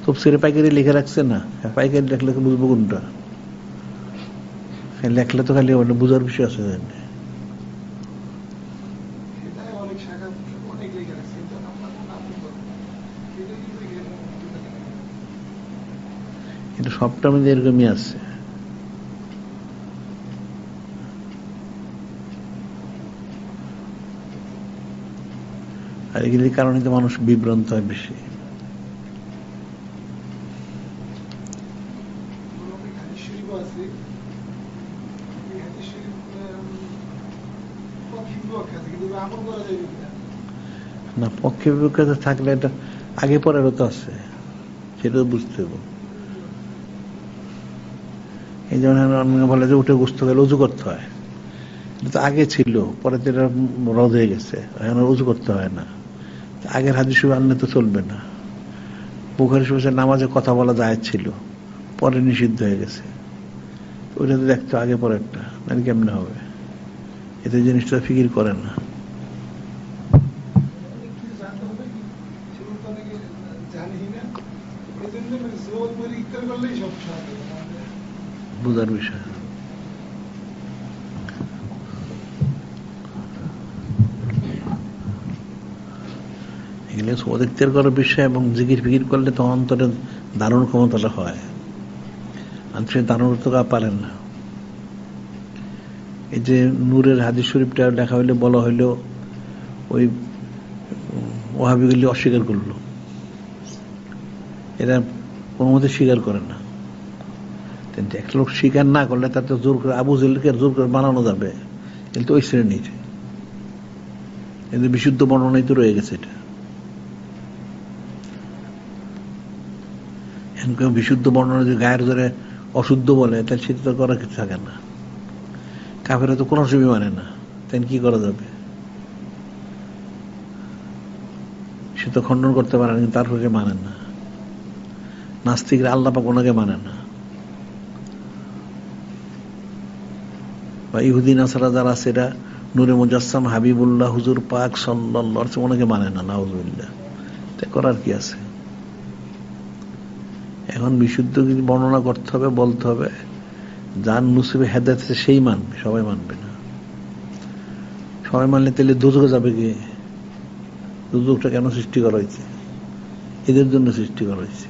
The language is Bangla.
তফসিরে পাইকারি লিখে রাখছে না, পাইকারি লেখলে বুঝবো কোনটা? লেখলে তো খালি বুঝার বিষয় আছে। কিন্তু সবটা মধ্যে এরকমই আছে। আর এগুলির কারণে তো মানুষ বিভ্রান্ত হয় বেশি। না, পক্ষে বিপক্ষে থাকলে এটা আগে পরেরও তো আছে, সেটাও বুঝতে হবে। এই যেমন বলে যে উঠে গোস্ত গেলে উজু করতে হয়, এটা তো আগে ছিল, পরে তো এটা রদ হয়ে গেছে, এখন উজু করতে হয় না। আগের হাদিস আনলে তো চলবে না। বুখারী শরীফে নামাজে কথা বলা জায়েজ ছিল, পরে নিষিদ্ধ হয়ে গেছে। ওইটা তো দেখতো আগে পরেরটা, নাহলে কেমনে হবে? এতে জিনিসটা ফিকির করে না। বুঝার বিষয়। এগুলো সদিকতের করার বিষয়, এবং জিকির ফিকির করলে তো অন্তরে দারুণ ক্ষমতাটা হয়, আর সে দারুণ তো পারেন না। এই যে নূরের হাদিস শরীফটা লেখা হইলে বলা হইলো ওই ওয়াহাবিগুলি অস্বীকার করলো, এরা কোনো মতে স্বীকার করে না। এক লোক স্বীকার না করলে তার তো জোর করে, আবু জেলকে জোর করে বানানো যাবে, কিন্তু ওই শ্রেণীর। কিন্তু বিশুদ্ধ বর্ণনাই তো রয়ে গেছে। এটা এখন বিশুদ্ধ বর্ণনা যদি গায়ের ধরে অশুদ্ধ বলে, তাহলে সেটা তো করার কিছু থাকে না। কাফেরা তো কোনো ছবি মানে না, তাই কি করা যাবে? সে তো খণ্ডন করতে পারে না, কিন্তু তারপরে মানেন না। নাস্তিকরা আল্লাহ পাক ওনাকে মানে না, বা ইহুদি নাসারা যারা আছে এরা নূরে মুজাসসাম হাবিবুল্লাহ হুজুর পাক সাল্লাল্লাহু আলাইহি ওয়াসাল্লাম ওনাকে মানে না, নাউযুবিল্লাহ। তাই করার কি আছে? এখন বিশুদ্ধ বর্ণনা করতে হবে, বলতে হবে, যার নসিবে হেদায়েত আছে সেই মানবে, সবাই মানবে না। সবাই মানলে তাহলে দোজখে যাবে কি? দোজখটা কেন সৃষ্টি করা হয়েছে? এদের জন্য সৃষ্টি করা হয়েছে।